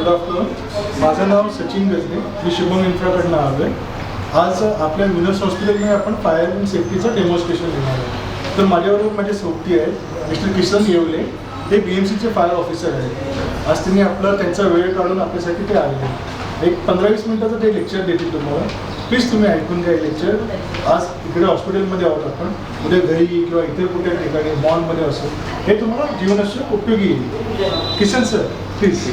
Good afternoon. माझं नाव सचिन गजरे, मी शुभम इन्फ्राकडनं आलो आहे. आज आपल्या विनोस हॉस्पिटलमध्ये आपण फायर अँड सेफ्टीचं डेमॉन्स्ट्रेशन देणार आहे. तर माझ्याबरोबर माझे सोबती आहेत मिस्टर किशन येवले, हे BMCचे फायर ऑफिसर आहेत. आज त्यांनी त्यांचा वेळ काढून आपल्यासाठी ते आले. एक 15-20 मिनिटाचं ते लेक्चर देतील तुम्हाला. प्लीज तुम्ही ऐकून घ्या लेक्चर. आज इकडे हॉस्पिटलमध्ये आहोत आपण, उद्या घरी किंवा इतर कुठल्या ठिकाणी मॉलमध्ये असो, हे तुम्हाला जीवनात उपयोगी येईल. Kishan sir please.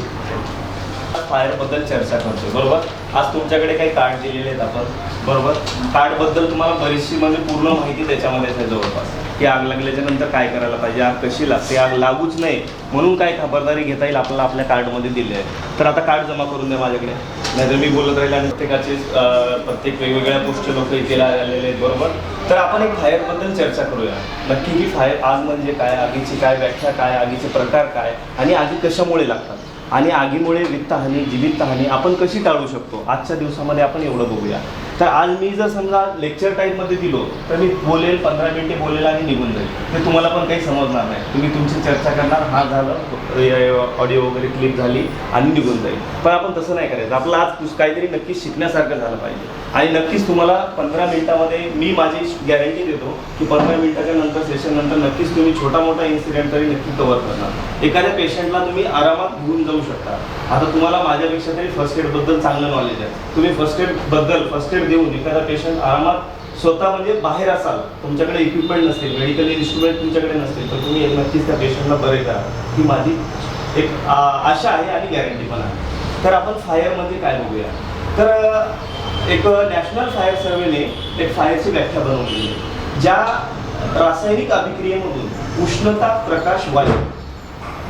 फायरबद्दल चर्चा करतोय, बरोबर. आज तुमच्याकडे काही कार्ड दिलेले आहेत आपण, बरोबर. कार्डबद्दल तुम्हाला बरीचशी म्हणजे पूर्ण माहिती त्याच्यामध्ये आहे जवळपास, की आग लागल्याच्या नंतर काय करायला पाहिजे, आग कशी लागते, आग लागूच नये म्हणून काय खबरदारी घेता येईल आपल्याला आपल्या कार्डमध्ये दिले आहे. तर आता कार्ड जमा करून द्या माझ्याकडे, नाहीतर मी बोलत राहील आणि प्रत्येक वेगवेगळ्या पोस्टचे लोक इथे आलेले आहेत, बरोबर. तर आपण एक फायरबद्दल चर्चा करूया. नक्की ही फायर आग म्हणजे काय, आगीची काय व्याख्या काय, आगीचे प्रकार काय आणि आगी कशामुळे लागतात आणि आगीमुळे वित्तहानी जीवितहानी आपण कशी टाळू शकतो, आजच्या दिवसामध्ये आपण एवढं बघूया. तर आज मी जर समजा लेक्चर टाईपमध्ये दिलो तर मी बोलेल, 15 मिनिटे बोलेल आणि निघून जाईल. ते तुम्हाला पण काही समजणार नाही. तुम्ही तुमची चर्चा करणार, हा झालं, ऑडिओ वगैरे क्लिप झाली आणि निघून जाईल. पण आपण तसं नाही करायचं. आपलं आज काहीतरी नक्कीच शिकण्यासारखं झालं पाहिजे. आणि नक्कीच तुम्हाला 15 मिनिटामध्ये मी माझी गॅरंटी देतो की 15 मिनिटाच्या नंतर सेशन नंतर नक्कीच तुम्ही छोटा मोठा इन्सिडेंट तरी नक्की कव्हर करणार. एखाद्या पेशंटला तुम्ही आरामात घेऊन जाऊ शकता. आता तुम्हाला माझ्यापेक्षा तरी फर्स्ट एडबद्दल चांगलं नॉलेज आहे. तुम्ही फर्स्ट एड देऊन एखादा पेशंट आरामात स्वतः म्हणजे बाहेर असाल, तुमच्याकडे इक्विपमेंट नसतील, मेडिकल इन्स्ट्रुमेंट तुमच्याकडे नसतील, तर तुम्ही नक्कीच त्या पेशंटला बरे करा, ही माझी एक आशा आहे आणि गॅरंटी पण आहे. तर आपण फायर म्हणजे काय बघूया. तर एक नॅशनल फायर सर्वेने एक फायरची व्याख्या बनवली आहे, ज्या रासायनिक अभिक्रियेमधून उष्णता, प्रकाश, वायू.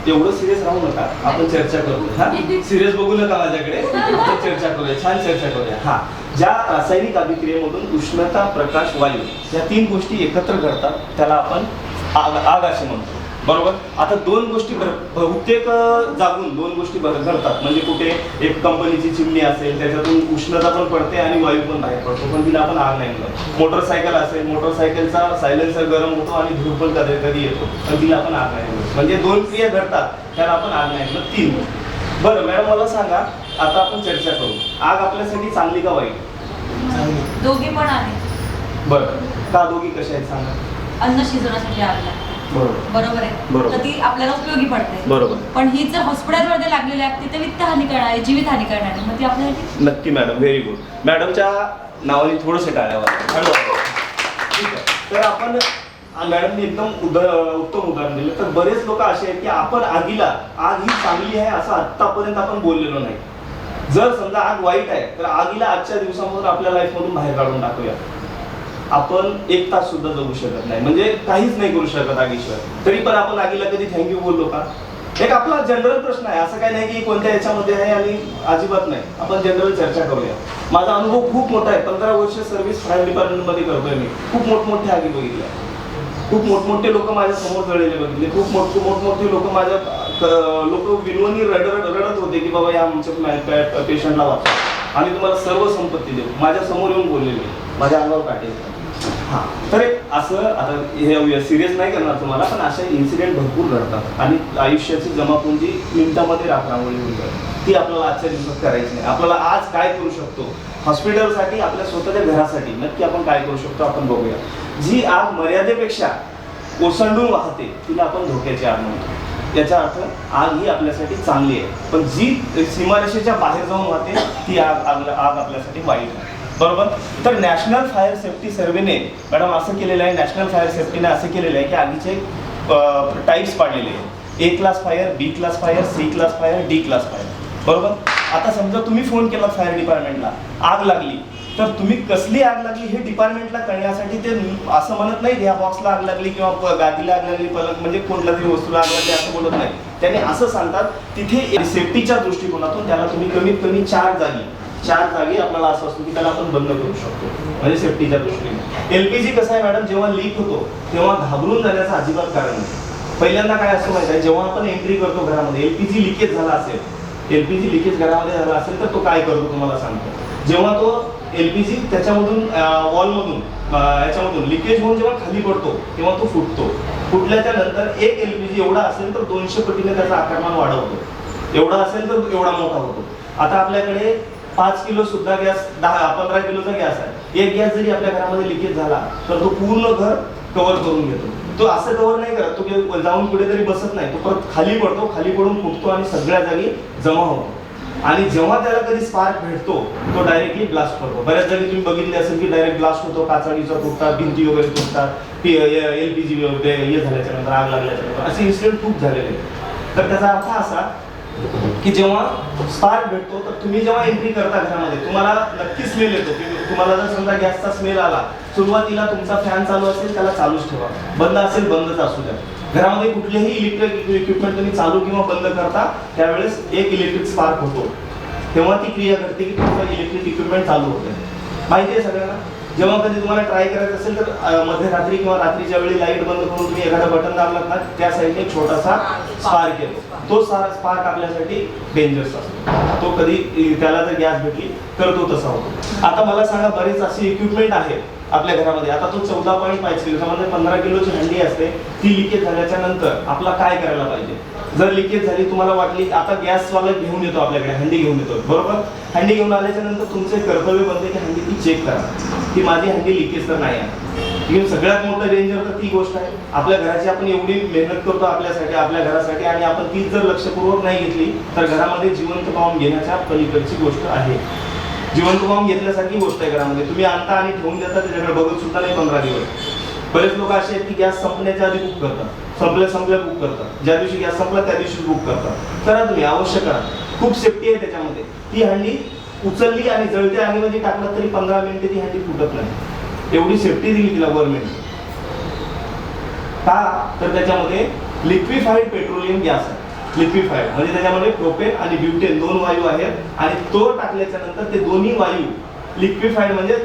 एवढं सिरियस राहू नका, आपण चर्चा करूया. हा, सिरियस बघू नका माझ्याकडे, चर्चा करूया, छान चर्चा करूया. हा, ज्या रासायनिक अभिक्रियेमधून उष्णता, प्रकाश, वायू या 3 गोष्टी एकत्र घडतात त्याला आपण आग असे म्हणतो, बरोबर. आता 2 गोष्टी बहुतेक जागून 2 गोष्टी घडतात. म्हणजे कुठे एक कंपनीची चिमणी असेल, त्याच्यातून उष्णता पण पडते आणि वायू पण बाहेर पडतो, पण तिला आपण आग नाही म्हणत. मोटरसायकल असेल, मोटरसायकलचा सायलेन्सर गरम होतो आणि धूर पण कधी कधी येतो, पण तिला आपण आग नाही म्हणत. म्हणजे 2 क्रिया घडतात त्याला आपण आग नाही म्हणत. 3. बरं मॅडम, मला सांगा, आता आपण चर्चा करू, आग आपल्यासाठी चांगली का वाईट? दोघी पण आहे. बरं, का दोघी कशा आहेत सांगा. अन्न शिजवण्यासाठी आग लागते, बरोबर आहे, तर ती आपल्याला उपयोगी पडते, बरोबर. पण ही जर हॉस्पिटलमध्ये लागलेली आहे तिथे वित्तहानी करणार आहे, जीवितहानी करणार आहे, मग ती आपल्यासाठी. नक्की मॅडम, व्हेरी गुड. मॅडमच्या नावाने थोडंसं टाळ्यावर. ठीक आहे. तर आपण मॅडमने एकदम उत्तम उदाहरण दिलं. तर बरेच लोक असे आहेत की आपण आग ही चांगली आहे असं आतापर्यंत आपण बोललेलो नाही. जर समजा आग वाईट आहे तर आगीला आजच्या दिवसामधून आपल्या लाईफमधून बाहेर काढून टाकूया. आपण 1 तास सुद्धा जगू शकत नाही, म्हणजे काहीच नाही करू शकत आगीशिवाय. तरी पण आपण आगीला कधी थँक्यू बोललो का? एक आपला जनरल प्रश्न आहे, असं काही नाही की कोणत्या याच्यामध्ये आहे आणि अजिबात नाही. आपण जनरल चर्चा करूया. माझा अनुभव खूप मोठा आहे. 15 वर्ष सर्व्हिस फायर डिपार्टमेंटमध्ये करतोय मी. खूप मोठमोठ्या आगी बघितल्या, खूप मोठमोठे लोक माझ्या समोर जळलेले बघितले, खूप मोठमोठे लोक विनवणी रडत होते की बाबा या आमच्या पेशंटला वाचा आणि तुम्हाला सर्व संपत्ती देऊ. माझ्या समोर येऊन बोललेले, माझ्या अंगावर काटे. हां, तर असं आता हे सिरियस नाही करणार तुम्हाला, पण अशा इन्सिडेंट भरपूर घडतात आणि आयुष्याची जमापुंजी मिनिटामध्ये राखण्यामुळे होईल. ती आपल्याला आजच्या दिवसात करायची नाही. आपल्याला आज काय करू शकतो हॉस्पिटलसाठी, आपल्या स्वतःच्या घरासाठी नक्की आपण काय करू शकतो आपण बघूया. जी आग मर्यादेपेक्षा ओसंडून वाहते तिला आपण धोक्याची आग म्हणतो. याचा अर्थ आग ही आपल्यासाठी चांगली आहे, पण जी सीमारेषेच्या बाहेर जाऊन वाहते ती आग आपल्यासाठी वाईट आहे, बरोबर. तर नॅशनल फायर सेफ्टी सर्वेने मॅडम असं केलेलं आहे, नॅशनल फायर सेफ्टीने असं केलेलं आहे की आगीचे टाईप्स पाडलेले आहेत. A class fire, B class fire, C class fire, D class fire, बरोबर. आता समजा तुम्ही फोन केला फायर डिपार्टमेंटला, आग लागली, तर तुम्ही कसली आग लागली हे डिपार्टमेंटला कळण्यासाठी ते असं म्हणत नाही ह्या बॉक्सला आग लागली किंवा गादीला आग लागली, पलक म्हणजे कोणत्या तरी वस्तूला आग लागली असं बोलत नाही. त्याने असं सांगतात तिथे सेफ्टीच्या दृष्टिकोनातून त्याला तुम्ही कमीत कमी 4 जागी आपल्याला असं असतं की त्याला आपण बंद करू शकतो, म्हणजे सेफ्टीच्या दृष्टीने. LPG कसं आहे मॅडम, जेव्हा लीक होतो तेव्हा घाबरून जाण्याचं अजिबात कारण नाही. पहिल्यांदा काय असं माहिती आहे, जेव्हा आपण एंट्री करतो घरामध्ये, LPG लिकेज झाला असेल, LPG लिकेज घरामध्ये झाला असेल तर तो काय करतो तुम्हाला सांगतो. जेव्हा तो LPG त्याच्यामधून वॉलमधून याच्यामधून लिकेज होऊन जेव्हा खाली पडतो तेव्हा तो फुटल्याच्या नंतर एक LPG एवढा असेल तर 200 पटीने त्याचा आकारमान वाढवतो. एवढा असेल तर एवढा मोठा होतो. आता आपल्याकडे 5 किलो सुद्धा गॅस, 10-15 किलोचा गॅस आहे. एक गॅस जरी आपल्या घरामध्ये लिकेज झाला तर तो पूर्ण घर कव्हर करून घेतो. तो असं कव्हर नाही करत, तो जाऊन कुठेतरी बसत नाही, तो परत खाली पडतो, खाली पडून फुटतो आणि सगळ्या जागी जमा होतो. आणि जेव्हा त्याला कधी स्पार्क भेटतो तो डायरेक्टली ब्लास्ट करतो. बऱ्याच जागी तुम्ही बघितले असेल की डायरेक्ट ब्लास्ट होतो, काचाडीचा तुटतात, भिंती वगैरे तुटतात, LPG हे झाल्याच्या नंतर, आग लागल्याच्या नंतर असे इन्सिडेंट खूप झालेले आहेत. तर त्याचा अर्थ असा की जेव्हा स्पार्क भेटतो तर तुम्ही जेव्हा एंट्री करता घरामध्ये तुम्हाला नक्की स्मेल येतो. की तुम्हाला जर समजा गॅसचा स्मेल आला, सुरुवातीला तुमचा फॅन चालू असेल त्याला चालूच ठेवा, बंद असेल बंदच असू द्या. घरामध्ये कुठलेही इलेक्ट्रिक इक्विपमेंट तुम्ही चालू किंवा बंद करता त्यावेळेस एक इलेक्ट्रिक स्पार्क होतो, तेव्हा ती क्रिया करते की तुमचं इलेक्ट्रिक इक्विपमेंट चालू होते. माहिती आहे सगळ्यांना. जेव्हा कधी तुम्हाला ट्राय करायचं असेल तर मध्यरात्री किंवा रात्रीच्या वेळी लाईट बंद करून तुम्ही एखादा बटन दाबलात ना, त्या साईडने एक छोटासा स्पार्क येतो. तो स्पार्क आपल्यासाठी डेंजरस असतो. तो कधी त्याला जर गॅस भेटली तर तो तसा होतो. आता मला सांगा, बरेच असे इक्विपमेंट आहेत आपल्या घरामध्ये. आता तो 14.5 किलो म्हणजे 15 किलोची हंडी असते, ती लिकेज झाल्याच्या नंतर आपला काय करायला पाहिजे. जर लिकेज झाली, तुम्हाला वाटली, आता गॅसवाला घेऊन येतो आपल्याकडे, हंडी घेऊन येतो बरोबर. हंडी घेऊन आल्याच्या नंतर तुमचे कर्तव्य बनते की हंडी ती चेक करा की माझी हंडी लिकेज तर नाही आहे. सगळ्यात मोठं डेंजर तर ती गोष्ट आहे. आपल्या घराची आपण एवढी मेहनत करतो आपल्यासाठी, आपल्या घरासाठी, आणि आपण तीच जर लक्षपूर्वक नाही घेतली तर घरामध्ये जिवंत बॉम्ब घेण्याच्या पलीकडची गोष्ट आहे. जिवंत बॉम्ब घेतल्यासारखी गोष्ट आहे घरामध्ये. तुम्ही आणता आणि ठेवून देता, त्याच्याकडे बघत सुद्धा नाही 15 दिवस. बरेच लोक असे आहेत की गॅस संपण्याच्या आधी बुक करतात, संपल्या बुक करतात, ज्या दिवशी गॅस संपला त्या दिवशी बुक करतात. करा तुम्ही, अवश्य करा. खूप सेफ्टी आहे त्याच्यामध्ये. ती हंडी उचलली आणि जळत्या आगीमध्ये टाकलं तरी 15 मिनिटे ती हंडी फुटत नाही. एवढी सेफ्टी दिली तिला गव्हर्नमेंट. का तर त्याच्यामध्ये लिक्विफाईड पेट्रोलियम गॅस आहे. लिक्विफाईड म्हणजे त्याच्यामध्ये प्रोपेन आणि ब्युटेन 2 वायू आहेत, आणि तो टाकल्याच्या नंतर ते दोन्ही वायू लिक्विफाईड म्हणजे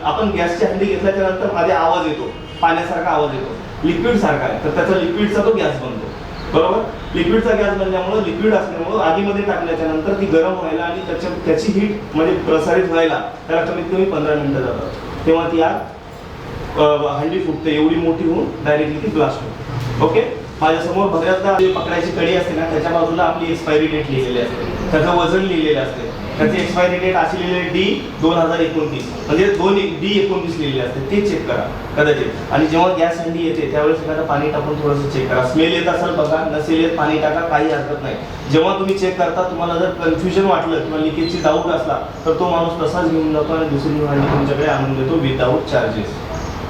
आपण गॅसची हंडी घेतल्याच्या नंतर मध्ये आवाज येतो, पाण्यासारखा आवाज येतो, लिक्विड सारखा आहे, तर त्याचा लिक्विडचा तो गॅस बनतो बरोबर. लिक्विडचा गॅस बनल्यामुळे, लिक्विड असल्यामुळे आगीमध्ये टाकल्याच्या नंतर ती गरम व्हायला आणि त्याची हीट म्हणजे प्रसारित व्हायला त्याला कमीत कमी 15 मिनिटं जातात. तेव्हा ती आग हंडी फुटते, एवढी मोठी होऊन डायरेक्टली ती ब्लास्ट होते. ओके. माझ्यासमोर बऱ्याचदा पकडायची कडी असते ना, त्याच्या बाजूला आपली एक्सपायरी डेट लिहिलेली असते, त्याचं वजन लिहिलेलं असते. त्याची एक्सपायरी डेट अशी लिहिलेली D/2029 म्हणजे D/19 लिहिलेली असते. ते चेक करा कदाचित. आणि जेव्हा गॅस हंडी येते त्यावेळेस एखादं पाणी टाकून थोडंसं चेक करा. स्मेल येत असेल बघा, नसेल येत पाणी टाका, काही हरकत नाही. जेव्हा तुम्ही चेक करता तुम्हाला जर कन्फ्युजन वाटलं किंवा लिकेजची डाऊट असला तर तो माणूस तसाच घेऊन जातो आणि दुसरी हंडी तुमच्याकडे आणून देतो विदाऊट चार्जेस.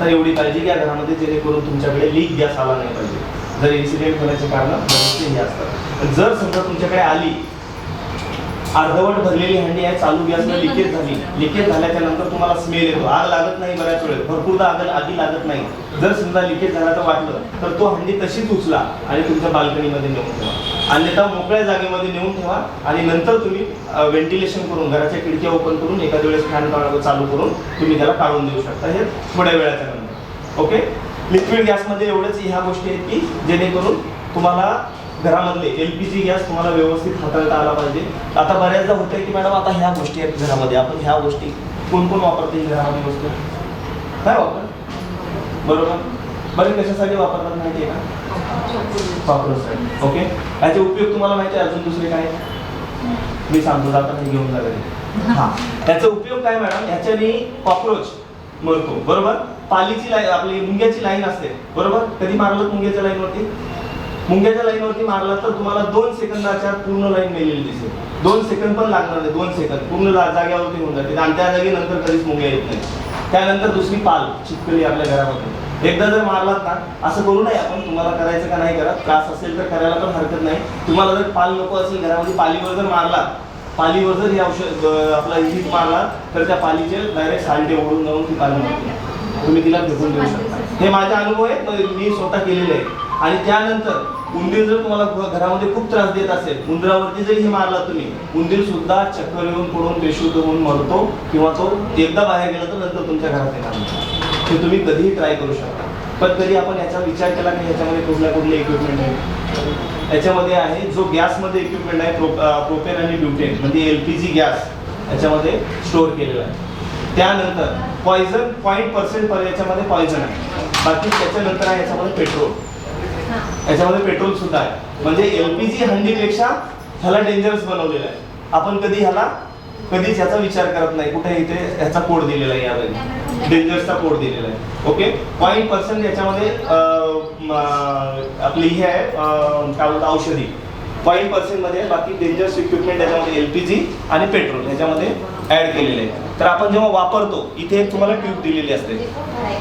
तर एवढी काळजी घ्या घरामध्ये, जेणेकरून तुमच्याकडे लीक गॅस आला नाही पाहिजे. जर इन्सिडेंट होण्याचे कारण हे असतात. जर समजा तुमच्याकडे आली अर्धवट भरलेली हंडी आहे, चालू गॅसला लिकेज झाली, लिकेज झाल्याच्या नंतर तुम्हाला स्मेल येतो, आग लागत नाही, बऱ्याच वेळेस भरपूरदा आगी लागत नाही. जर समजा लिकेज झाल्याचं वाटलं तर तो हंडी तशीच उचला आणि तुमच्या बाल्कनीमध्ये नेऊन ठेवा, अन्यथा मोकळ्या जागेमध्ये नेऊन ठेवा. आणि नंतर तुम्ही व्हेंटिलेशन करून, घराच्या खिडक्या ओपन करून, एखाद्या वेळेस फॅन चालू करून तुम्ही त्याला काढून देऊ शकता, हे थोड्या वेळाच्या नंतर. ओके. लिक्विड गॅसमध्ये एवढंच ह्या गोष्टी आहेत की जेणेकरून तुम्हाला घरामधले LPG गॅस तुम्हाला व्यवस्थित हाताळता आला पाहिजे. आता बऱ्याचदा होतं की मॅडम आता ह्या गोष्टी आहेत घरामध्ये, आपण ह्या गोष्टी कोण वापरते घरामध्ये वस्तू, काय वापर बरोबर. बरे कशासाठी वापरतात माहिती आहे का? वापरण्यासाठी. ओके. याचे उपयोग तुम्हाला माहिती आहे अजून दुसरे काय? मी सांगतो, आता हे घेऊन जावे. हा, याचा उपयोग काय मॅडम? ह्याच्याने कॉक्रोच मरतो बरोबर. पालीची लाईन, आपली मुंग्याची लाईन असते बरोबर. कधी मारलं मुंग्याच्या लाईनवरती? मुंग्याच्या लाईनवरती मारला तर तुम्हाला 2 सेकंदाच्या पूर्ण लाईन मेलेली दिसेल. 2 सेकंद पण लागणार नाही, 2 सेकंद पूर्ण जाग्यावरती होऊन जाते आणि त्या जागी नंतर कधीच मुंग्या येत नाही. त्यानंतर दुसरी पाल चिपकली आपल्या घरामध्ये, एकदा जर मारलात ना, असं करू नये आपण. तुम्हाला करायचं का नाही करा, त्रास असेल तर करायला पण हरकत नाही. तुम्हाला जर पाल नको असेल घरामध्ये, पालीवर जर मारला, पालीवर जर हे औषध आपला हिट मारला तर त्या पालीचे डायरेक्ट साल्टे ओढून जाऊन ती पाली मारते, तुम्ही तिला फेकून देऊ शकता. हे माझे अनुभव आहे, मी स्वतः केलेले आहे. आणि त्यानंतर उंदीर जर तुम्हाला घरामध्ये खूप त्रास देत असेल, उंदरावरती जरी हे मारला तुम्ही, उंदीर सुद्धा चक्कर येऊन पडून बेशुद्ध होऊन मरतो किंवा तो एकदा बाहेर गेला तर नंतर तुमच्या घरात येणार नाही. हे तुम्ही कधीही ट्राय करू शकता. पण कधी आपण याचा विचार केला की ह्याच्यामध्ये कुठले इक्विपमेंट आहे? याच्यामध्ये आहे जो गॅसमध्ये इक्विपमेंट आहे, प्रोपेन आणि ब्युटेन म्हणजे LPG गॅस याच्यामध्ये स्टोअर केलेला आहे. त्यानंतर पॉइझन 0.% याच्यामध्ये पॉइझन आहे. बाकी त्याच्यानंतर आहे याच्यामध्ये पेट्रोल, याच्यामध्ये पेट्रोल सुद्धा आहे. म्हणजे LPG हंडीपेक्षा ह्याला डेंजरस बनवलेलं आहे. आपण कधीच ह्याचा विचार करत नाही. कुठे इथे ह्याचा कोड दिलेला आहे, यामध्ये डेंजरसचा कोड दिलेला आहे. ओके, 0.% याच्यामध्ये आपली ही आहे काय बोलतात औषधी 0.% मध्ये, बाकी डेंजरस इक्विपमेंट याच्यामध्ये LPG आणि पेट्रोल ह्याच्यामध्ये ऍड केलेले आहे. तर आपण जेव्हा वापरतो इथे एक तुम्हाला ट्यूब दिलेली असते,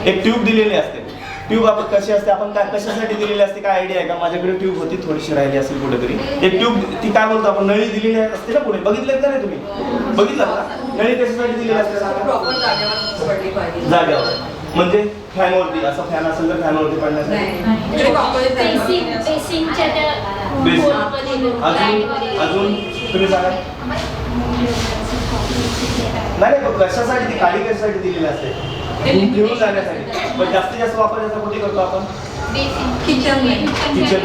एक ट्यूब दिलेली असते. ट्यूब आपण कशी असते, आपण काय कशासाठी दिलेली असते, काय आयडिया आहे का? माझ्याकडे ट्यूब होती, थोडीशी राहिली असेल कुठेतरी. एक ट्यूब ती काय बोलतो आपण, नळी दिलेली असते ना पुढे, बघितलं का नाही तुम्ही? बघितलं का? नळी कशासाठी दिलेली असते जागेवर, म्हणजे फॅनवरती, असं फॅन असेल तर फॅनवरती पडण्यासाठी. अजून तुम्ही सांगा. नाही कशासाठी ती काळी कशासाठी दिलेली असते? घेऊन जाण्यासाठी. पण जास्तीत जास्त वापर याचा कुठे करतो आपण? किचन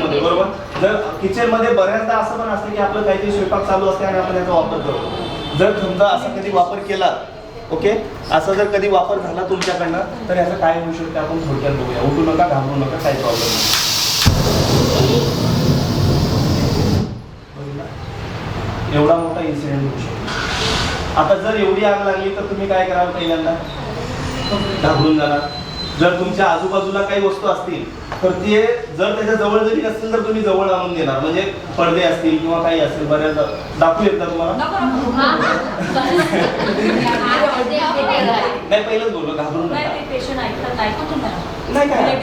मध्ये, बरोबर. जर किचन मध्ये बऱ्याचदा असं पण असतं की आपलं काहीतरी स्वयंपाक चालू असते आणि आपण याचा वापर करतो. जर समजा असा कधी वापर केला, ओके, असा जर कधी वापर झाला तुमच्याकडनं, तर याचं काय होऊ शकतं आपण थोडक्यात बघूया. उठू नका, घाबरू नका, काही प्रॉब्लेम नाही. एवढा मोठा इन्सिडेंट होऊ शकतो. आता जर एवढी आग लागली तर तुम्ही काय कराल? पहिल्यांदा घाबरून जाणार. जर तुमच्या आजूबाजूला काही वस्तू असतील तर ते जर त्याच्या जवळ जरी नसतील तर तुम्ही जवळ आणून देणार. म्हणजे पडदे असतील किंवा काही असेल, बऱ्याच दाखवू येत ना तुम्हाला? नाही, पहिलंच बोललो, घाबरून नका. नाही काय,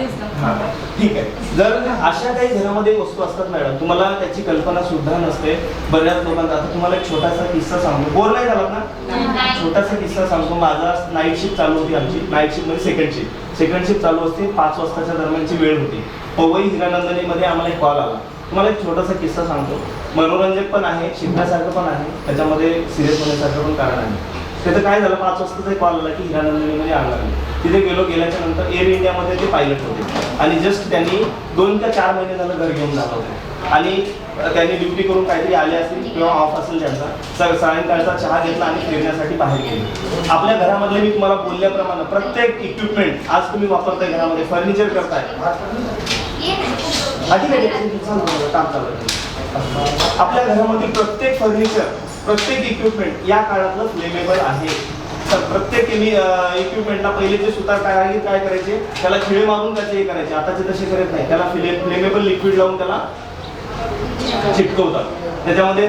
ठीक आहे. जर अशा काही घरामध्ये वस्तू असतात मॅडम, तुम्हाला त्याची कल्पना सुद्धा नसते. बऱ्याच लोकांना, आता तुम्हाला एक छोटासा किस्सा सांगतो. बोर नाही झाला ना? छोटासा किस्सा सांगतो. माझा नाईट शिफ्ट चालू होती, आमची नाईट शिफ्ट म्हणजे सेकंड शिफ्ट चालू असते. 5 वाजताच्या दरम्यानची वेळ होती. पवई हिरानंदिनीमध्ये आम्हाला एक कॉल आला. तुम्हाला एक छोटासा किस्सा सांगतो. मनोरंजक पण आहे, शिकण्यासारखं पण आहे, त्याच्यामध्ये सिरियस होण्यासारखं पण कारण आहे. तिथं काय झालं, 5 वाजताचा कॉल आला की हिरानंदिनीमध्ये आग लागली. तिथे गेल्याच्या नंतर एअर इंडियामध्ये ते पायलट होते आणि जस्ट त्यांनी 2 ते 4 महिने झालं घर घेऊन झालं होतं आणि त्यांनी ड्युटी करून काहीतरी आले असतील किंवा ऑफ असेल त्यांचा. सायंकाळचा चहा घेतला आणि फिरण्यासाठी बाहेर गेले. आपल्या घरामधले मी तुम्हाला बोलल्याप्रमाणे प्रत्येक इक्विपमेंट आज तुम्ही वापरताय घरामध्ये, फर्निचर करताय, काम चालू. आपल्या घरामध्ये प्रत्येक फर्निचर, प्रत्येक इक्विपमेंट या काळातलं फ्लेमेबल आहे. तर प्रत्येक इक्विपमेंटला पहिले जे सुतार काय करायचे, त्याला खिळे मारून त्याचे हे करायचे. आताचे तसे करत नाही, त्याला फ्लेमेबल लिक्विड लावून त्याला चिटकवतात. त्याच्यामध्ये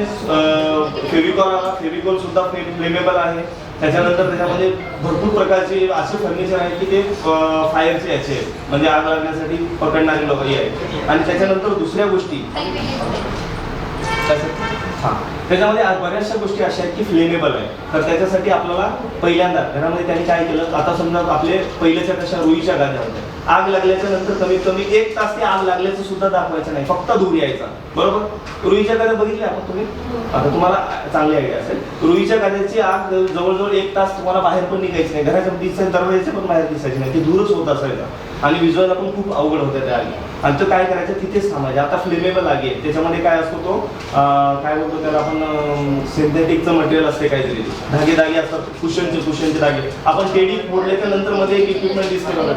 फेविकॉल सुद्धा फ्लेमेबल आहे. त्याच्यानंतर त्याच्यामध्ये भरपूर प्रकारचे असे फर्निचर आहेत की ते फायरचे याचे, म्हणजे आग लागण्यासाठी पकडणारे लोक हे आहेत. आणि त्याच्यानंतर दुसऱ्या गोष्टी त्याच्यामध्ये बऱ्याचशा गोष्टी अशा आहेत की फ्लेमेबल आहे. तर त्याच्यासाठी आपल्याला पहिल्यांदा घरामध्ये त्यांनी काय केलं, आता समजा आपले पहिल्याच्या कशा रुईच्या गाद्या होत्या. आग लागल्याच्या नंतर कमीत कमी 1 तास ते आग लागल्याचं सुद्धा दाखवायचं नाही, फक्त दूर यायचा, बरोबर. रुईच्या गाद्या बघितल्या आपण तुम्ही? आता तुम्हाला चांगली आयडिया असेल. रुईच्या गाद्याची आग जवळजवळ 1 तास तुम्हाला बाहेर पण निघायची नाही, घराच्या दरवाजाच्या पण बाहेर दिसायची नाही, ते दूरच होत असायचं आणि विज्युअल पण खूप अवघड होत्या त्या आगी. आणि तो काय करायचं, तिथेच थांबायचं. आता फ्लेमेबल आगी आहे, त्याच्यामध्ये काय असतो तो काय बोलतो त्याला आपण, सिंथेटिकचं मटेरियल असते काहीतरी, धागे असतात, कुशनचे धागे. आपण टेडी फोडल्याच्या नंतर मध्ये एक इक्विपमेंट दिसते बघा,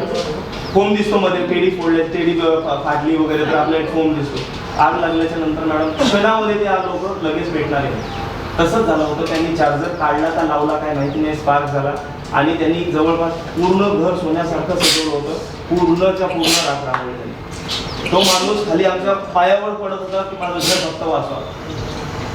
फोम दिसतो मध्ये. टेडी फोडले, टेडी फाटली वगैरे तर आपल्याला फोम दिसतो. आग लागल्याच्या नंतर मॅडम क्षणामध्ये ते आग लोक लगेच भेटणार आहे. तसंच झालं होतं. त्यांनी चार्जर काढला का लावला काय माहिती नाही, स्पार्क झाला आणि त्यांनी जवळपास पूर्ण घर सोन्यासारखं सजवलं होतं. पूर्णच्या पूर्ण राख रांगोळी झाली. तो माणूस खाली आमच्या पायावर पडत होता की माझं घर फक्त वाचवा,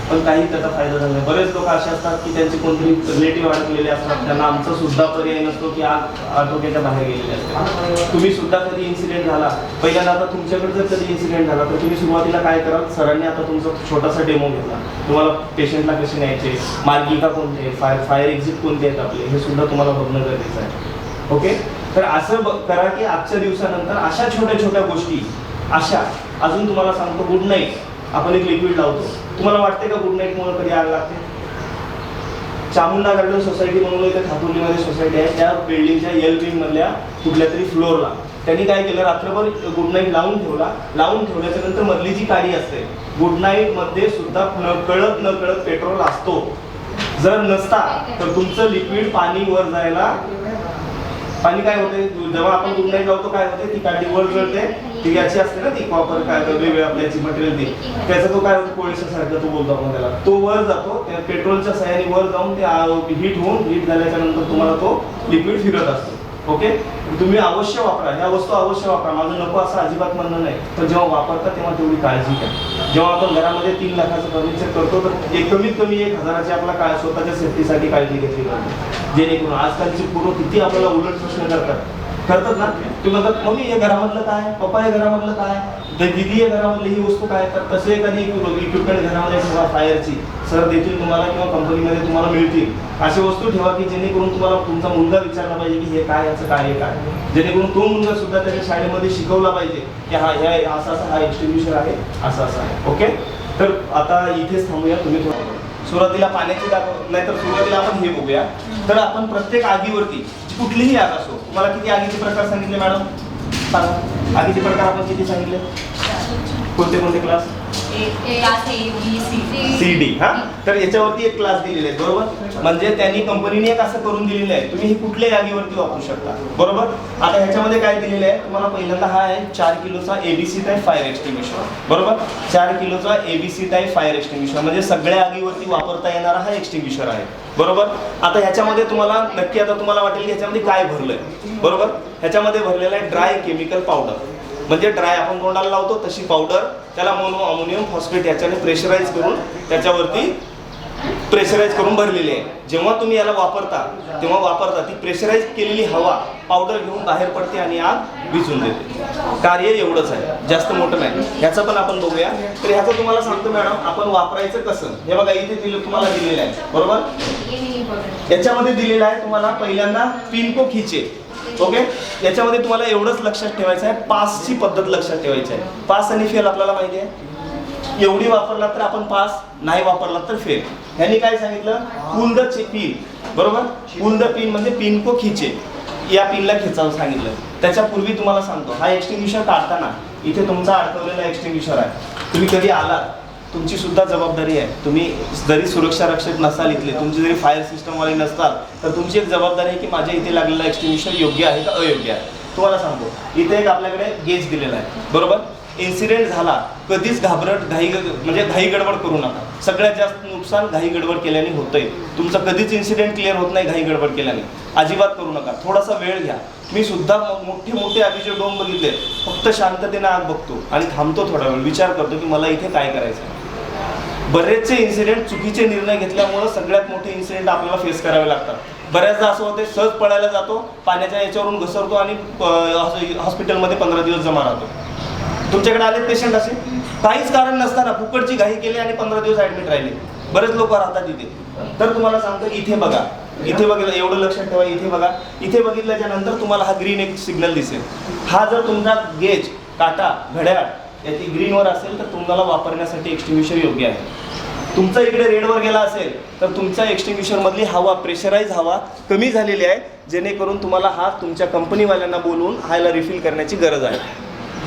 पण काही त्याचा फायदा झाला नाही. बरेच लोक असे असतात की त्यांचे कोणतरी रिलेटिव्ह अडकलेले असतात, त्यांना आमचा सुद्धा पर्याय नसतो की आग आटोक्याच्या बाहेर गेलेले असते. तुम्ही सुद्धा कधी इन्सिडेंट झाला, पहिल्यांदा आता तुमच्याकडे जर कधी इन्सिडेंट झाला तर तुम्ही सुरुवातीला काय कराल, सरांनी आता तुमचा छोटासा डेमो घेतला, तुम्हाला पेशंटला कसे न्यायचे, मार्गिका कोणते, फायर एक्झिट कोणते आहेत आपले, हे सुद्धा तुम्हाला बघणं गरजेचं आहे. ओके, तर असं करा की आजच्या दिवसानंतर अशा छोट्या गोष्टी अशा. अजून तुम्हाला सांगतो, गुड नाईट आपण एक लिक्विड लावतो. तुम्हाला वाटते का गुड नाईटमुळे कधी आग लागते? चामुंडा गार्डन सोसायटी म्हणून इथे खातुर्लीमध्ये सोसायटी आहे, त्या बिल्डिंगच्या एल विंग मधल्या कुठल्या तरी फ्लोअरला त्यांनी काय केलं, रात्रभर गुड नाईट लावून ठेवला. लावून ठेवल्याच्या नंतर मधली जी काडी असते, गुड नाईट मध्ये सुद्धा नकळत पेट्रोल असतो. जर नसता तर तुमचं लिक्विड पाणी वर जायला पाणी काय होते, जेव्हा आपण गुड नाईट लावतो काय होते, ती काडी वर जळते, ती याची असते ना ती कॉपर काय वेगवेगळ्या आपल्याची मटेरियल ती, त्याचा तो काय होतो कोळशासारखं तो बोलतो आपण त्याला, तो वर जातो, त्या पेट्रोलच्या सहाय्याने वर जाऊन ते हीट झाल्याच्या नंतर तुम्हाला तो लिक्विड फिरत असतो. ओके, तुम्ही अवश्य वापरा, ह्या वस्तू अवश्य वापरा, माझं नको असं अजिबात म्हणणं नाही, पण जेव्हा वापरता तेव्हा तेवढी काळजी घ्या. जेव्हा आपण घरामध्ये 3 लाखाचं फर्निचर करतो तर एक कमीत कमी 1,000ची आपला स्वतःच्या सेफ्टीसाठी काळजी घेतली पाहिजे. जेणेकरून आजकालची पूर्ण किती आपल्याला उलट प्रश्न करतात ना, तुम्ही म्हणतात मम्मी हे घरामधलं काय, पप्पा हे घरामधलं काय, दिदी हे घरामधली ही वस्तू काय, तर तसे एखादी इक्विपमेंट घरामध्ये ठेवा फायरची, सर देतील तुम्हाला किंवा कंपनीमध्ये तुम्हाला मिळतील, अशी वस्तू ठेवा की जेणेकरून तुम्हाला तुमचा मुलगा विचारला पाहिजे की हे काय, याचं काय, हे काय, जेणेकरून तो मुलगा सुद्धा त्याच्या शाळेमध्ये शिकवला पाहिजे की हा असा हा एक्सटिंग्विशर आहे, असं आहे. ओके, तर आता इथेच थांबूया. तुम्ही थोडं सुरुवातीला पाण्याची नाहीतर सुरुवातीला आपण हे बघूया. तर आपण प्रत्येक आगीवरती कुठलीही आग असो, तुम्हाला किती आगीचे प्रकार सांगितले मॅडम सांगा, आगीचे प्रकार आपण किती सांगितले, कोणते कोणते class, class A, B, C. CD. हा, तर याच्यावरती एक क्लास दिलेले आहे बरोबर, म्हणजे त्यांनी कंपनीने एक असं करून दिलेलं आहे, तुम्ही हे कुठल्याही आगीवरती वापरू शकता बरोबर. आता ह्याच्यामध्ये काय दिलेलं आहे तुम्हाला, पहिल्यांदा हा आहे 4 किलोचा ABC टाईप फायर एक्सटिंग्विशर बरोबर, 4 किलोचा ABC टाईप फायर एक्सटिंग्विशर म्हणजे सगळ्या आगीवरती वापरता येणारा हा एक्सटिंग्विशर आहे बरोबर. आता ह्याच्यामध्ये तुम्हाला नक्की आता तुम्हाला वाटेल की ह्याच्यामध्ये काय भरलंय बरोबर, ह्याच्यामध्ये भरलेलं आहे ड्राय केमिकल पावडर, म्हणजे ड्राय आपण तोंडाला लावतो तशी पावडर, त्याला मोनो अमोनियम फॉस्फेट याच्याने प्रेशराईज करून त्याच्यावरती प्रेशराईज करून भरलेली आहे. जेव्हा तुम्ही याला वापरता ती प्रेशराईज केलेली हवा पावडर घेऊन बाहेर पडते आणि आग विझून देते. कार्य एवढंच आहे, जास्त मोठं नाही. ह्याचं पण आपण बघूया. तर ह्याचं तुम्हाला सांगतो मॅडम आपण वापरायचं कसं, हे बघा इथे तुम्हाला दिलेलं आहे बरोबर. याच्यामध्ये दिलेलं आहे तुम्हाला पहिल्यांदा पिनको खिचे. ओके, याच्यामध्ये तुम्हाला एवढंच लक्षात ठेवायचं आहे, पासची पद्धत लक्षात ठेवायची आहे. पास आणि फेल आपल्याला माहिती आहे, एवढी वापरला तर आपण पास, नाही वापरला तर फेल. ह्यांनी काय सांगितलं, पुल द पिन बरोबर, पुल द पिन म्हणजे पिन को खिचे, या पिनला खेचावं सांगितलं. त्याच्यापूर्वी तुम्हाला सांगतो हा एक्सटिंग्विशर काढताना इथे तुमचा अडकवलेला एक्सटिंग्विशर आहे, तुम्ही कधी आलात तुमची सुद्धा जबाबदारी आहे, तुम्ही जरी सुरक्षा रक्षक नसाल इथले, तुमची जरी फायर सिस्टमवाले नसताल तर तुमची एक जबाबदारी आहे की माझ्या इथे लागलेला एक्सटिंग्विशर योग्य आहे का अयोग्य आहे. तुम्हाला सांगतो इथे एक आपल्याकडे गेज दिलेला आहे बरोबर. इन्सिडेंट झाला कधीच घाई गडबड करू नका. सगळ्यात जास्त नुकसान घाई गडबड केल्याने होतंय. तुमचं कधीच इन्सिडेंट क्लिअर होत नाही घाई गडबड केल्याने. अजिबात करू नका, थोडासा वेळ घ्या. मी सुद्धा मोठे आगीचे डोम बघितले, फक्त शांततेने आग बघतो आणि थांबतो, थोडा वेळ विचार करतो की मला इथे काय करायचं. बरेचसे इन्सिडेंट चुकीचे निर्णय घेतल्यामुळे सगळ्यात मोठे इन्सिडेंट आपल्याला फेस करावे लागतात. बऱ्याचदा असं होते सहज पळायला जातो, पाण्याच्या याच्यावरून घसरतो आणि हॉस्पिटलमध्ये 15 दिवस जमा राहतो. तुमच्याकडे आले पेशंट असे काहीच कारण नसताना फुकटची घाई केली आणि 15 दिवस ऍडमिट राहिले. बरेच लोक राहतात इथे. तर तुम्हाला सांगतो इथे बघा, इथे बघितलं एवढं लक्षात ठेवा, इथे बघा, इथे बघितल्याच्या नंतर तुम्हाला हा ग्रीन एक सिग्नल दिसेल. हा जर तुमचा गेज काटा घड्याळ याची ग्रीनवर असेल तर तुम्हाला वापरण्यासाठी एक्सटिंग्विशर योग्य आहे. तुमचा इकडे रेडवर गेला असेल तर तुमच्या एक्सटिंग्विशर मधली हवा प्रेशराईज हवा कमी झालेली आहे, जेणेकरून तुम्हाला हा तुमच्या कंपनीवाल्यांना बोलवून हायला रिफिल करण्याची गरज आहे.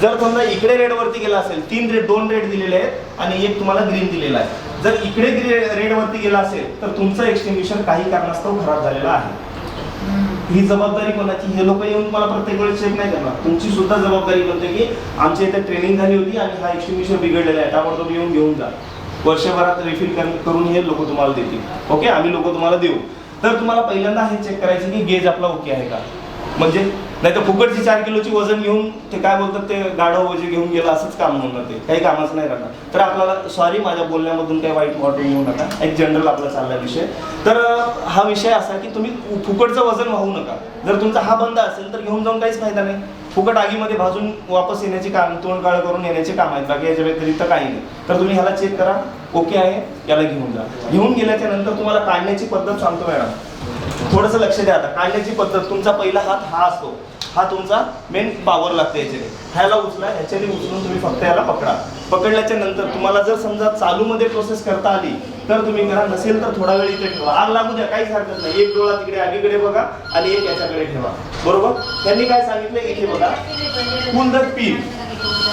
जर समजा इकडे रेडवरती गेला असेल, 2 रेड दिलेले आहेत आणि एक तुम्हाला ग्रीन दिलेला आहे. जर इकडे रेडवरती गेला असेल तर तुमचं एक्सटिंग्विशर काही कारणास्तव खराब झालेला आहे. ही जबाबदारी कोणाची, हे लोक येऊन तुम्हाला प्रत्येक वेळेस चेक नाही करणार. तुमची सुद्धा जबाबदारी बनते की आमच्या इथे ट्रेनिंग झाली होती आणि हा एक्सटिंग्विशर बिघडलेला आहे, ताबडतोब येऊन घेऊन जा. वर्षभरात रिफिल करून हे लोक तुम्हाला देतील. ओके, आम्ही लोक तुम्हाला देऊ. तर तुम्हाला पहिल्यांदा हे चेक करायचं की गेज आपला ओके आहे का. म्हणजे नाही तर फुकटची 4 किलोची वजन घेऊन ते काय बोलतात ते गाढव वजन घेऊन गेलं असंच काम होणार, ते काही कामाचं नाही राहणार. तर आपल्याला सॉरी माझ्या बोलण्यामधून काही वाईट वाटून घेऊ नका, एक जनरल आपला चालला विषय. तर हा विषय असा की तुम्ही फुकटचं वजन वाहू नका. जर तुमचा हा बंद असेल तर घेऊन जाऊन काहीच फायदा नाही. फुकट आगीमध्ये भाजून वापस येण्याचे काम, तोंड काळ करून येण्याचे काम आहेत, बाकी याच्या व्यतिरिक्त काही नाही. तर तुम्ही ह्याला चेक करा, ओके आहे, याला घेऊन जा. घेऊन गेल्याच्या नंतर तुम्हाला काढण्याची पद्धत सांगतो मॅडम, थोडंसं लक्ष द्या. आता काढण्याची पद्धत, तुमचा पहिला हात हा असतो, हा तुमचा मेन पावर लागते याच्याने. ह्याला उचला, ह्याच्याने उचलून तुम्ही फक्त याला पकडा. पकडल्याच्या नंतर तुम्हाला जर समजा चालूमध्ये प्रोसेस करता आली तर तुम्ही करा, नसेल तर थोडा वेळ इथे ठेवा. आग लागू द्या, काहीच हरकत नाही. एक डोळा तिकडे आगीकडे बघा आणि एक याच्याकडे ठेवा बरोबर. त्यांनी काय सांगितलं इथे बघा, पुल द पिन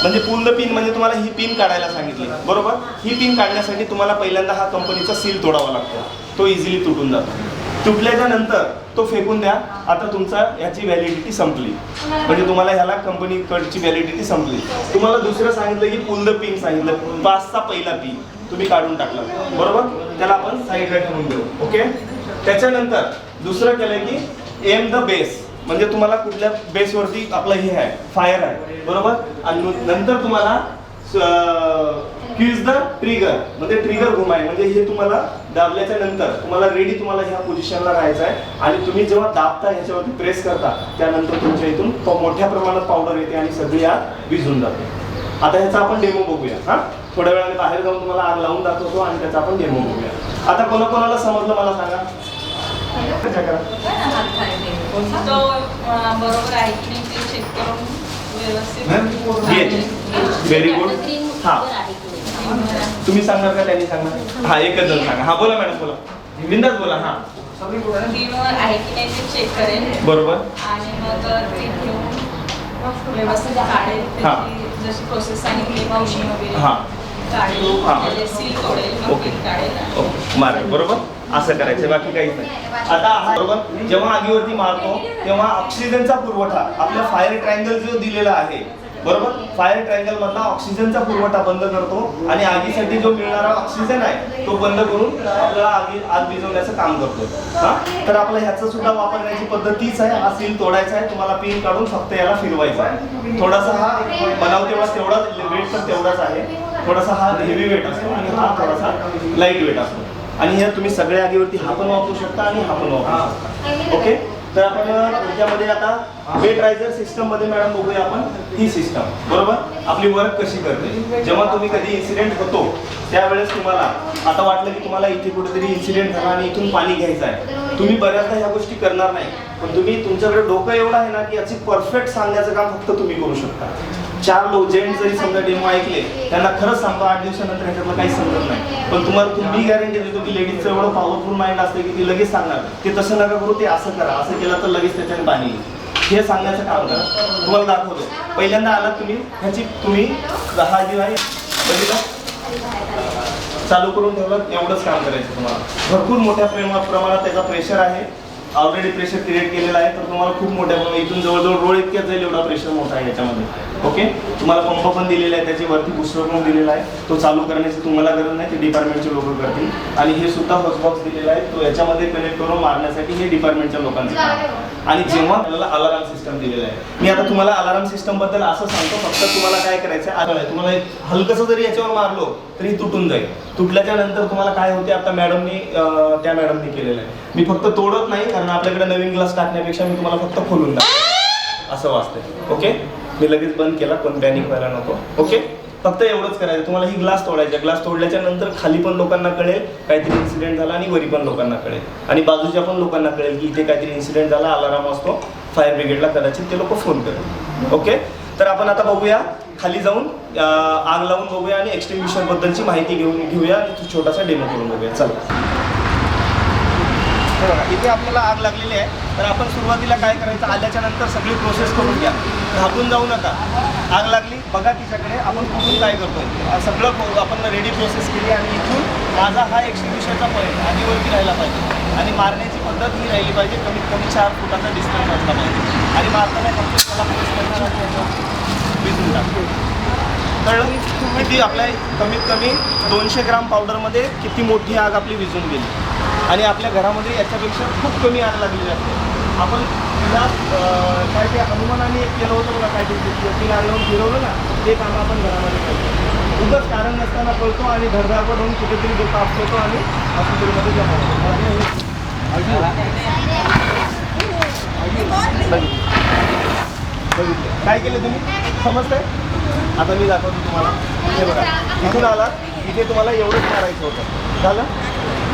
म्हणजे पुल द पिन म्हणजे तुम्हाला ही पिन काढायला सांगितली बरोबर. ही पिन काढण्यासाठी तुम्हाला पहिल्यांदा हा कंपनीचा सील तोडावा लागतो, तो इझिली तुटून जातो. तुटल्याच्या नंतर तो फेकून द्या. आता तुमचा याची व्हॅलिडिटी संपली, म्हणजे तुम्हाला ह्याला कंपनी कडची व्हॅलिडिटी संपली. तुम्हाला दुसरं सांगितलं की पुल द पिन सांगितलं, पासचा पहिला पिन तुम्ही काढून टाकला, बरोबर, त्याला आपण साईडला ठेवून देऊ. ओके. त्याच्यानंतर दुसरं केलं की एम द बेस, म्हणजे तुम्हाला कुठल्या बेसवरती आपलं हे आहे, फायर आहे, बरोबर. आणि नंतर तुम्हाला क्यूज द ट्रिगर, म्हणजे ट्रिगर घुमाय, म्हणजे हे तुम्हाला दाबल्याच्या नंतर तुम्हाला रेडी, तुम्हाला ह्या पोझिशनला राहायचं आहे. आणि तुम्ही जेव्हा दाबता ह्याच्यावरती प्रेस करता त्यानंतर तुमच्या इथून मोठ्या प्रमाणात पावडर येते आणि सगळी आग विझून जाते. आता ह्याचा आपण डेमो बघूया. हा, थोड्या वेळाने बाहेर जाऊन तुम्हाला आग लावून दाखवतो आणि त्याचा आपण डेमो बघूया. आता कोणाकोणाला समजलं मला सांगा. तो बरोबर आहे की नाही ते चेक करून व्यवस्थित. Very good. हा, तुम्ही सांगणार का त्यांनी सांगणार? हा, एकच जण सांगा. हा, बोला मॅडम, बोला, बिंदास बोला. हा, स्क्रीनवर आहे की नाही ते चेक करेल, बरोबर. आणि मग ते घेऊन व्यवस्थित काढेल. त्याची जशी प्रोसेस सांगितली मावशी वगैरे हा, काढेल, हा. त्याचे सील तोडेल, मग ओके. pin काढेल. ओके, मारेल, बरोबर. असं करायचं, बाकी काहीच नाही. आता हा, बरोबर, जेव्हा आगीवरती मारतो तेव्हा ऑक्सिजनचा पुरवठा आपल्या फायर ट्रायंगल जो दिलेला आहे, बरोबर, फायर ट्रायंगल मधला ऑक्सिजनचा पुरवठा बंद करतो आणि आगीसाठी जो मिळणारा ऑक्सिजन आहे तो बंद करून आपल्याला आग विझवण्याचं काम करतो. हा, तर आपला ह्याचा सुद्धा वापरण्याची पद्धत तीच आहे. हा सील तोडायचा आहे, तुम्हाला पिन काढून फक्त याला फिरवायचा आहे. थोडासा हा बनावटीवाला तेवढाच वेट तर तेवढाच आहे, थोडासा हा हेवी वेट असतो आणि हा थोडासा लाईट वेट असतो. आणि हे तुम्ही सगळ्या आगीवरती हा पण वापरू शकता आणि हा पण वापरू शकता. ओके. तर आपण त्याच्यामध्ये आता वेट रायझर सिस्टम मध्ये मॅडम बघूया आपण ही सिस्टम, बरोबर, आपली वर्क कशी करते. जेव्हा तुम्ही कधी इन्सिडेंट होतो त्यावेळेस तुम्हाला आता वाटलं की तुम्हाला इथे कुठेतरी इन्सिडेंट झाला आणि इथून पाणी घ्यायचं आहे, तुम्ही बऱ्याचदा ह्या गोष्टी करणार नाही, पण तुम्ही तुमच्याकडे डोकं एवढं आहे ना की याची परफेक्ट सांगण्याचं काम फक्त तुम्ही करू शकता. 4 लोक जेंट्स जरी समजा डेमो ऐकले त्यांना खरंच सांगतो 8 दिवसानंतर ह्याच्यातलं काही समजत नाही, पण तुम्हाला मी गॅरंटी देतो की लेडीजचं एवढं पॉवरफुल माइंड असते की ती लगेच सांगणार ते तसं नका करू, ते असं करा, असं केलं तर लगेच त्याच्याने पाणी येईल. हे सांगण्याचं काम करा. तुम्हाला दाखवतो. पहिल्यांदा आलात तुम्ही, ह्याची तुम्ही 10 जी आहे चालू करून ठेवलं, एवढंच काम करायचं तुम्हाला. भरपूर मोठ्या प्रमाणात त्याचा प्रेशर आहे, ऑलरेडी प्रेशर क्रिएट केलेला आहे, तर तुम्हाला खूप मोठ्या प्रमाणात इथून जवळजवळ रोड इतक्यात जाईल एवढा प्रेशर मोठा आहे याच्यामध्ये. ओके. तुम्हाला पंप पण दिलेला आहे, त्याच्यावरती बुस्टर पण दिलेला आहे, तो चालू करण्याची तुम्हाला गरज नाही, ते डिपार्टमेंटचे लोक करतील. आणि हे सुद्धा बॉक्स दिलेला आहे, तो याच्यामध्ये कनेक्ट करून मारण्यासाठी हे डिपार्टमेंटच्या लोकांचं काम आहे. आणि जेव्हा आपल्याला अलार्म सिस्टम दिलेला आहे, मी आता तुम्हाला अलार्म सिस्टम बद्दल असं सांगतो, फक्त तुम्हाला काय करायचं आहे, तुम्हाला हलकसं जरी याच्यावर मारलो तरी तुटून जाईल. तुटल्याच्या नंतर तुम्हाला काय होते, आता मॅडमनी त्या मॅडमनी केलेलं आहे, मी फक्त तोडत नाही कारण आपल्याकडे नवीन ग्लास टाकण्यापेक्षा मी तुम्हाला फक्त खोलून टाकतो असं वाचतंय. ओके. मी लगेच बंद केला, पण पॅनिक व्हायला नको. ओके. फक्त एवढंच करायचं, तुम्हाला ही ग्लास तोडायचा. ग्लास तोडल्याच्या नंतर खाली पण लोकांना कळेल काहीतरी इन्सिडेंट झाला आणि वरी पण लोकांना कळेल आणि बाजूच्या पण लोकांना कळेल की इथे काहीतरी इन्सिडेंट झाला, अलार्म असतो, फायर ब्रिगेडला कदाचित ते लोक फोन करतील. ओके. तर आपण आता बघूया, खाली जाऊन आग लावून बघूया आणि एक्सटिंग्विशर बद्दलची माहिती घेऊया आणि छोटासा डेमो करून बघूया. चला. इथे आपल्याला आग लागलेली आहे, तर आपण सुरुवातीला काय करायचं, आल्याच्या नंतर सगळी प्रोसेस करून घ्या, घाबरून जाऊ नका. आग लागली बघा तिच्याकडे, आपण कुठून काय करतोय सगळं आपण रेडी प्रोसेस केली. आणि इथून माझा हा एक्सटिंग्विशरचा पॉईंट आगीवरती राहिला पाहिजे आणि मारण्याची पद्धत ही राहिली पाहिजे, कमीत कमी 4 फुटाचा डिस्टन्स असला पाहिजे. आणि मारताना फक्त त्याला प्रेस करणार विझून टाकतो. कळलं किती आपल्या कमीत कमी 200 ग्राम पावडरमध्ये किती मोठी आग आपली विझून गेली. आणि आपल्या घरामध्ये याच्यापेक्षा खूप कमी आग लागलेली असते. आपण तिला काय ते हनुमानाने एक केलं होतं बघा, काय ते आग लावून फिरवलं ना, ते काम आपण घरामध्ये करतो. उगाच कारण नसताना पळतो आणि धडधाकट होऊन कुठेतरी जो ताप होतो आणि हॉस्पिटलमध्ये जमा होतो. काय केलं तुम्ही समजतंय? आता मी दाखवतो तुम्हाला. हे बघा, इथून आला, इथे तुम्हाला एवढंच मारायचं होतं. झालं?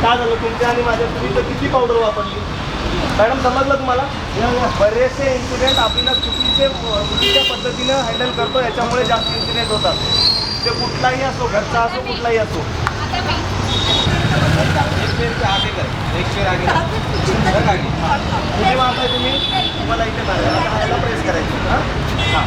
काय झालं तुमच्या आणि माझ्या, तुम्ही तर किती पावडर वापरली मॅडम, समजलं तुम्हाला? बरेचसे इन्सिडेंट आपल्याला चुकीच्या पद्धतीनं हँडल करतो, याच्यामुळे जास्त इन्सिडेंट होतात. ते कुठलाही असो, घरचा असो, कुठलाही असो. कुठे मारताय तुम्ही? तुम्हाला इथे मारायला प्रेस करायचं. हां हां.